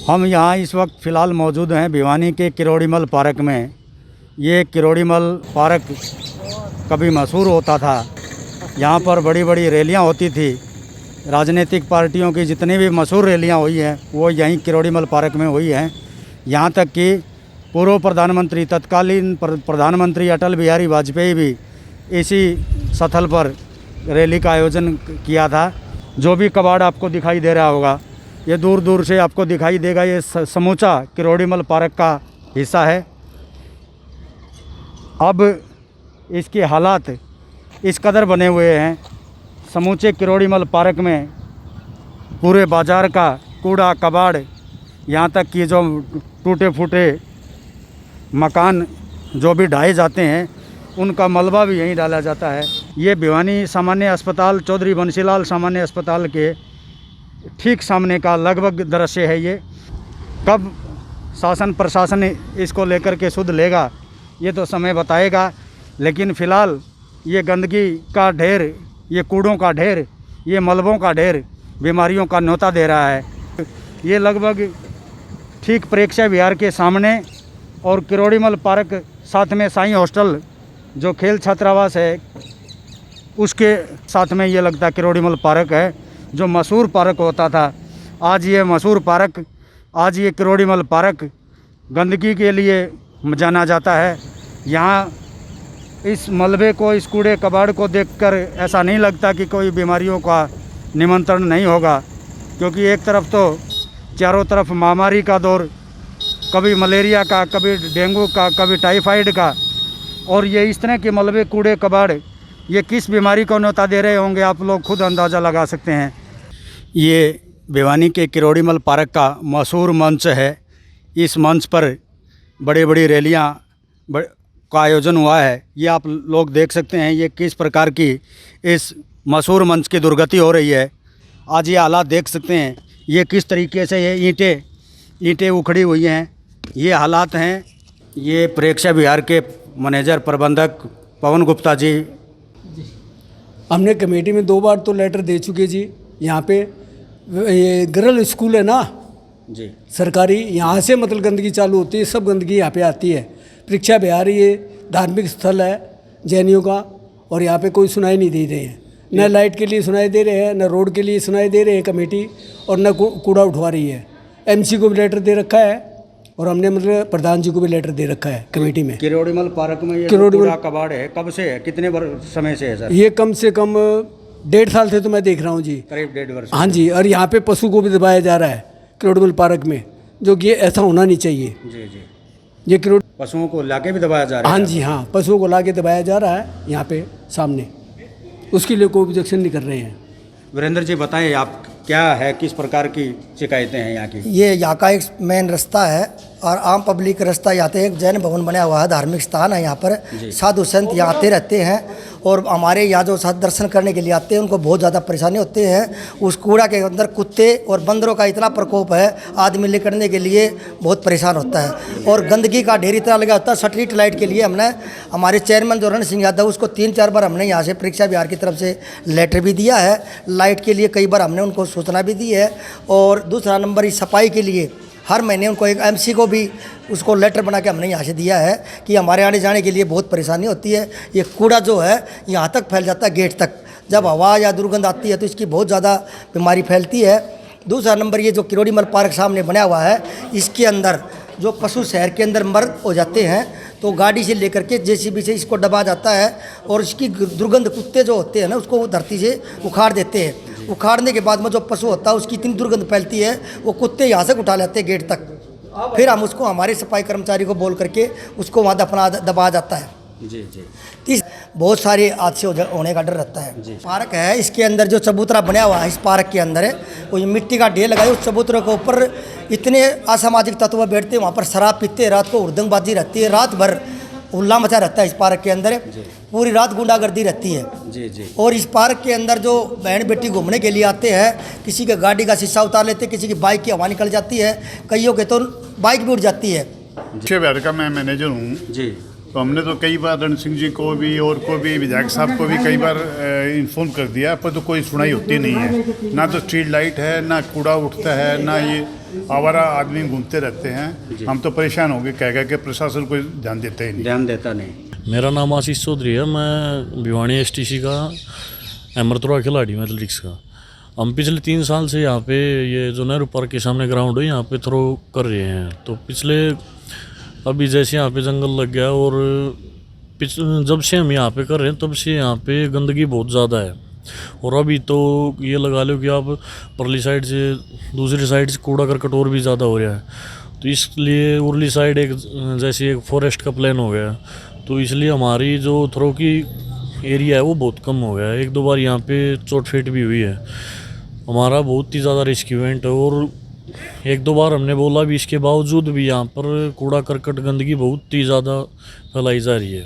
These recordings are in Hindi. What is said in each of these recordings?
हम यहाँ इस वक्त फ़िलहाल मौजूद हैं भिवानी के किरोड़ीमल पार्क में। ये किरोड़ीमल पार्क कभी मशहूर होता था। यहाँ पर बड़ी बड़ी रैलियाँ होती थी। राजनीतिक पार्टियों की जितनी भी मशहूर रैलियाँ हुई हैं वो यहीं किरोड़ीमल पार्क में हुई हैं। यहाँ तक कि पूर्व प्रधानमंत्री तत्कालीन प्रधानमंत्री अटल बिहारी वाजपेयी भी इसी स्थल पर रैली का आयोजन किया था। जो भी कबाड़ आपको दिखाई दे रहा होगा, ये दूर दूर से आपको दिखाई देगा। ये समूचा किरोड़ीमल पार्क का हिस्सा है। अब इसके हालात इस कदर बने हुए हैं, समूचे किरोड़ीमल पार्क में पूरे बाज़ार का कूड़ा कबाड़, यहाँ तक कि जो टूटे फूटे मकान जो भी ढाए जाते हैं उनका मलबा भी यहीं डाला जाता है। ये भिवानी सामान्य अस्पताल, चौधरी बंसीलाल सामान्य अस्पताल के ठीक सामने का लगभग दृश्य है। ये कब शासन प्रशासन इसको लेकर के सुध लेगा ये तो समय बताएगा, लेकिन फ़िलहाल ये गंदगी का ढेर, ये कूड़ों का ढेर, ये मलबों का ढेर बीमारियों का न्योता दे रहा है। ये लगभग ठीक प्रेक्षागृह विहार के सामने और किरोड़ीमल पार्क, साथ में साईं हॉस्टल जो खेल छात्रावास है उसके साथ में ये लगता किरोड़ीमल पार्क है, जो मशहूर पार्क होता था। आज ये मशहूर पार्क, आज ये किरोड़ीमल पार्क गंदगी के लिए जाना जाता है। यहाँ इस मलबे को, इस कूड़े कबाड़ को देखकर ऐसा नहीं लगता कि कोई बीमारियों का निमंत्रण नहीं होगा, क्योंकि एक तरफ तो चारों तरफ महामारी का दौर, कभी मलेरिया का, कभी डेंगू का, कभी टाइफाइड का, और ये इस तरह के मलबे कूड़े कबाड़ ये किस बीमारी को न्योता दे रहे होंगे आप लोग खुद अंदाज़ा लगा सकते हैं। ये भिवानी के किरोड़ीमल पार्क का मशहूर मंच है। इस मंच पर बड़ी बड़ी रैलियाँ का आयोजन हुआ है। ये आप लोग देख सकते हैं ये किस प्रकार की इस मशहूर मंच की दुर्गति हो रही है। आज ये हालात देख सकते हैं, ये किस तरीके से ये ईंटें उखड़ी हुई हैं, ये हालात हैं। ये प्रेक्षागृह विहार के मैनेजर प्रबंधक पवन गुप्ता जी। हमने कमेटी में 2 बार तो लेटर दे चुके जी। यहाँ पे ये गर्ल स्कूल है ना जी, सरकारी, यहाँ से मतलब गंदगी चालू होती है, सब गंदगी यहाँ पे आती है। प्रेक्षागृह विहार ये धार्मिक स्थल है जैनियों का, और यहाँ पे कोई सुनाई नहीं दे रहे हैं। न लाइट के लिए सुनाई दे रहे हैं, न रोड के लिए सुनाई दे रहे हैं कमेटी, और न कूड़ा उठवा रही है। MC को भी लेटर दे रखा है, और हमने मतलब प्रधान जी को भी लेटर दे रखा है कमेटी में। किरोड़ीमल पार्क में ये कूड़ा कबाड़ है, कब से है, कितने समय से है सर? ये कम से कम 1.5 साल से तो मैं देख रहा हूँ जी, करीब 1.5 वर्ष। हाँ जी, और यहाँ पे पशु को भी दबाया जा रहा है किरोड़ीमल पार्क में, जो कि ऐसा होना नहीं चाहिए। जी जी, ये पशुओं को लाके भी दबाया जा रहा है? हाँ जी, हाँ, पशुओं को लाके दबाया जा रहा है यहाँ पे सामने, उसके लिए कोई ऑब्जेक्शन नहीं कर रहे हैं। वीरेंद्र जी बताएं, आप क्या है, किस प्रकार की शिकायतें हैं यहाँ की? ये यहाँ का एक मेन रास्ता है और आम पब्लिक रास्ता यहाँ पे एक जैन भवन बना हुआ है, धार्मिक स्थान है। यहाँ पर साधु संत यहाँ आते रहते हैं, और हमारे यहाँ जो साथ दर्शन करने के लिए आते हैं उनको बहुत ज़्यादा परेशानी होती है। उस कूड़ा के अंदर कुत्ते और बंदरों का इतना प्रकोप है, आदमी लेकर के लिए बहुत परेशान होता है, और गंदगी का ढेर इतना लगा होता है। स्ट्रीट लाइट के लिए हमने हमारे चेयरमैन जो रण सिंह यादव, उसको 3-4 बार हमने यहाँ से प्रेक्षागृह विहार की तरफ से लेटर भी दिया है। लाइट के लिए कई बार हमने उनको सूचना भी दी है, और दूसरा नंबर इस सफाई के लिए हर महीने उनको एक MC को भी उसको लेटर बना के हमने यहाँ से दिया है कि हमारे आने जाने के लिए बहुत परेशानी होती है। ये कूड़ा जो है यहाँ तक फैल जाता है, गेट तक। जब हवा या दुर्गंध आती है तो इसकी बहुत ज़्यादा बीमारी फैलती है। दूसरा नंबर ये जो किरोड़ीमल पार्क सामने बना हुआ है, इसके अंदर जो पशु शहर के अंदर मर हो जाते हैं तो गाड़ी से लेकर के JCB से इसको दबा जाता है, और इसकी दुर्गंध कुत्ते जो होते हैं ना उसको धरती से उखाड़ देते हैं। उखाड़ने के बाद में जो पशु होता है उसकी इतनी दुर्गंध फैलती है, वो कुत्ते यहाँ से उठा लेते हैं गेट तक, फिर हम उसको हमारे सफाई कर्मचारी को बोल करके उसको वहाँ दबा जाता है। जी जी, बहुत सारे हादसे होने का डर रहता है। पार्क है, इसके अंदर जो चबूतरा बना हुआ है इस पार्क के अंदर है, वो ये मिट्टी का ढेर लगाए, उस चबूतरे के ऊपर इतने असामाजिक तत्व बैठते हैं, वहाँ पर शराब पीते हैं, रात को हुड़दंगबाजी रहती है, रात भर उल्ला मचा रहता है। इस पार्क के अंदर पूरी रात गुंडागर्दी रहती है। जी जी, और इस पार्क के अंदर जो बहन बेटी घूमने के लिए आते हैं, किसी के गाड़ी का शीशा उतार लेते हैं, किसी की बाइक की हवा निकल जाती है, कईयों के तो बाइक भी उड़ जाती है। प्रेक्षागृह विहार का मैं मैनेजर हूँ जी। तो हमने तो कई बार रण सिंह जी को भी और को भी विधायक साहब को भी कई बार इन्फॉर्म कर दिया, पर तो कोई सुनाई होती नहीं है। ना तो स्ट्रीट लाइट है, ना कूड़ा उठता है, ना ये आवारा आदमी घूमते रहते हैं। हम तो परेशान हो गए कह के प्रशासन कोई ध्यान देता ही नहीं। ध्यान देता नहीं। मेरा नाम आशीष चौधरी है, मैं भिवानी एसटीसी का अमृतपुरा खिलाड़ी हूँ एथलेटिक्स का। हम पिछले 3 साल से यहाँ पे ये जो नेहरू पार्क के सामने ग्राउंड है यहाँ पे थ्रो कर रहे हैं। तो पिछले अभी जैसे यहाँ पे जंगल लग गया और जब से हम यहाँ पे कर रहे हैं तब से यहाँ पे गंदगी बहुत ज़्यादा है। और अभी तो ये लगा लो कि आप परली साइड से दूसरी साइड से कूड़ा करकट और भी ज़्यादा हो रहा है। तो इसलिए उरली साइड एक जैसे एक फॉरेस्ट का प्लान हो गया, तो इसलिए हमारी जो थ्रो की एरिया है वो बहुत कम हो गया है। 1-2 बार यहाँ पे चोट फेट भी हुई है। हमारा बहुत ही ज़्यादा रिस्क इवेंट है और 1-2 बार हमने बोला भी, इसके बावजूद भी यहाँ पर कूड़ा करकट गंदगी बहुत ही ज़्यादा फैलाई जा रही है।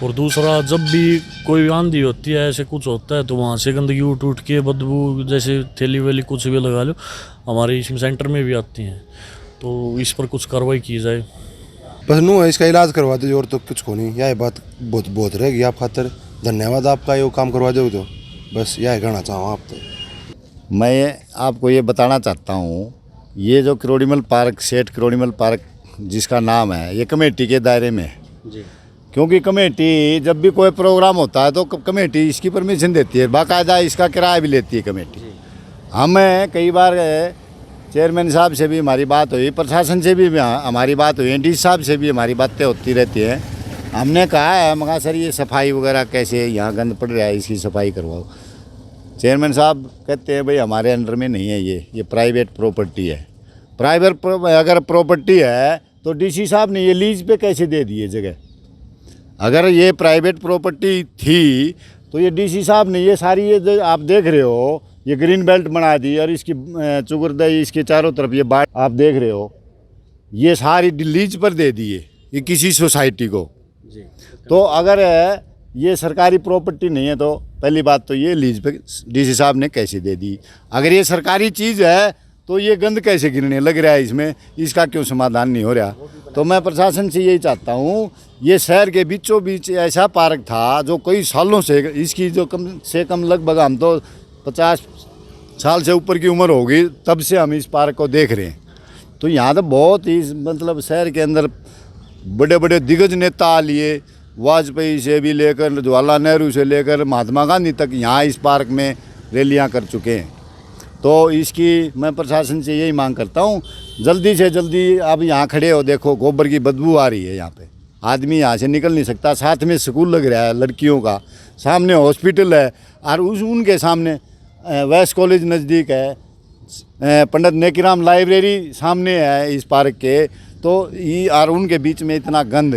और दूसरा, जब भी कोई आंधी होती है, ऐसे कुछ होता है, तो वहाँ से गंदगी उठ के बदबू जैसे थैली वैली कुछ भी लगा लो हमारे इसमें सेंटर में भी आती हैं। तो इस पर कुछ कार्रवाई की जाए। बस नू इसका इलाज करवा दो और तो कुछ को नहीं। यह बात बहुत रहेगी आप खातर। धन्यवाद आपका, ये काम करवा दो तो बस यह कहना चाहूँ आप तो। मैं आपको ये बताना चाहता हूँ, ये जो किरोड़ीमल पार्क, सेठ किरोड़ीमल पार्क जिसका नाम है, ये कमेटी के दायरे में है जी। क्योंकि कमेटी जब भी कोई प्रोग्राम होता है तो कमेटी इसकी परमिशन देती है, बाकायदा इसका किराया भी लेती है कमेटी। हमें कई बार चेयरमैन साहब से भी हमारी बात हुई, प्रशासन से भी हमारी बात हुई, डी साहब से भी हमारी बातें होती रहती हैं। हमने कहा है, मगर सर ये सफाई वगैरह कैसे, यहाँ गंद पड़ रहा है, इसकी सफाई करवाओ। चेयरमैन साहब कहते हैं भाई हमारे अंडर में नहीं है, ये प्राइवेट प्रॉपर्टी है। प्राइवेट अगर प्रॉपर्टी है तो डीसी साहब ने ये लीज पे कैसे दे दी है जगह? अगर ये प्राइवेट प्रॉपर्टी थी तो ये डीसी साहब ने ये सारी ये आप देख रहे हो, ये ग्रीन बेल्ट बना दी और इसकी चुगरदई इसके चारों तरफ ये बाट आप देख रहे हो, ये सारी लीज पर दे दी है ये किसी सोसाइटी को जी। तो अगर ये सरकारी प्रॉपर्टी नहीं है तो पहली बात तो ये लीज पे डीसी साहब ने कैसे दे दी? अगर ये सरकारी चीज़ है तो ये गंद कैसे गिरने लग रहा है इसमें, इसका क्यों समाधान नहीं हो रहा? तो मैं प्रशासन से यही चाहता हूँ, ये शहर के बीचों बीच ऐसा पार्क था जो कई सालों से, इसकी जो कम से कम लगभग हम तो 50 साल से ऊपर की उम्र होगी तब से हम इस पार्क को देख रहे हैं। तो यहाँ तो बहुत ही मतलब शहर के अंदर बड़े बड़े दिग्गज नेता लिए, वाजपेयी से भी लेकर जवाहरलाल नेहरू से लेकर महात्मा गांधी तक यहाँ इस पार्क में रैलियाँ कर चुके हैं। तो इसकी मैं प्रशासन से यही मांग करता हूँ, जल्दी से जल्दी आप यहाँ खड़े हो, देखो गोबर की बदबू आ रही है यहाँ पे, आदमी यहाँ से निकल नहीं सकता। साथ में स्कूल लग रहा है लड़कियों का, सामने हॉस्पिटल है और उनके सामने वेस्ट कॉलेज नज़दीक है, पंडित नेकीराम लाइब्रेरी सामने है इस पार्क के। तो ये और उनके बीच में इतना गंद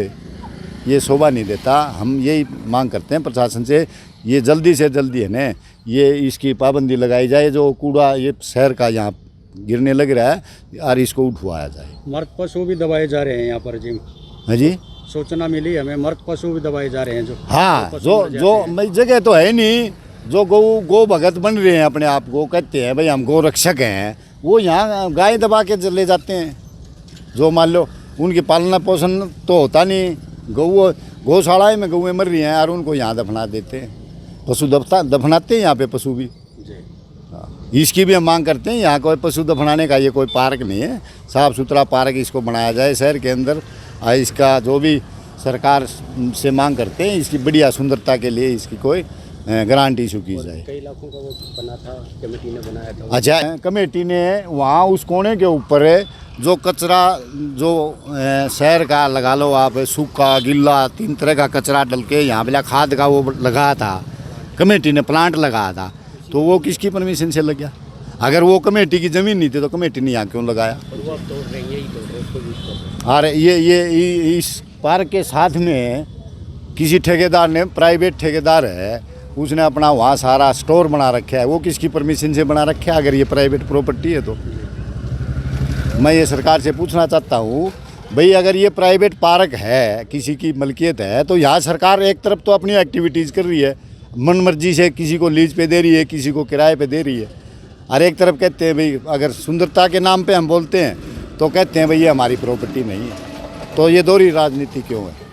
ये शोभा नहीं देता। हम यही मांग करते हैं प्रशासन से, ये जल्दी से जल्दी है ना, ये इसकी पाबंदी लगाई जाए। जो कूड़ा ये शहर का यहाँ गिरने लग रहा है और इसको उठवाया जाए। मृत पशु भी दबाए जा रहे हैं यहाँ पर जी। हाँ जी, सूचना मिली हमें, मृत पशु भी दबाए जा रहे हैं जो। हाँ, जो जगह तो है नहीं, जो गौ भगत बन रहे हैं अपने आप को, कहते हैं भाई हम गौ रक्षक हैं, वो यहाँ गाय दबा के ले जाते हैं। जो मान लो उनकी पालना पोषण तो होता नहीं, गौशालाएँ में गौएँ मर रही हैं और उनको यहाँ दफना देते हैं, पशु दफनाते हैं यहाँ पे पशु भी। इसकी भी हम मांग करते हैं, यहाँ कोई पशु दफनाने का ये कोई पार्क नहीं है, साफ़ सुथरा पार्क इसको बनाया जाए शहर के अंदर। इसका जो भी सरकार से मांग करते हैं, इसकी बढ़िया सुंदरता के लिए इसकी कोई गारंटी इशू की जाए। कई लाखों का वो बना था, कमेटी ने बनाया था। अच्छा, कमेटी ने वहाँ उस कोने के ऊपर जो कचरा जो शहर का लगा लो आप, सूखा गीला 3 तरह का कचरा डल के यहाँ पे खाद का वो लगाया था, कमेटी ने प्लांट लगाया था। तो वो किसकी परमिशन से लग गया? अगर वो कमेटी की ज़मीन नहीं थी तो कमेटी ने यहाँ क्यों लगाया? और ये इस पार्क के साथ में किसी ठेकेदार ने, प्राइवेट ठेकेदार है, उसने अपना वहाँ सारा स्टोर बना रखा है। वो किसकी परमिशन से बना रखा है? अगर ये प्राइवेट प्रॉपर्टी है तो मैं ये सरकार से पूछना चाहता हूँ, भाई अगर ये प्राइवेट पार्क है, किसी की मलकियत है, तो यहाँ सरकार एक तरफ तो अपनी एक्टिविटीज़ कर रही है, मन मर्जी से किसी को लीज पे दे रही है, किसी को किराए पे दे रही है, और एक तरफ कहते हैं भाई अगर सुंदरता के नाम पे हम बोलते हैं तो कहते हैं भाई ये हमारी प्रॉपर्टी नहीं है। तो ये दोहरी राजनीति क्यों है?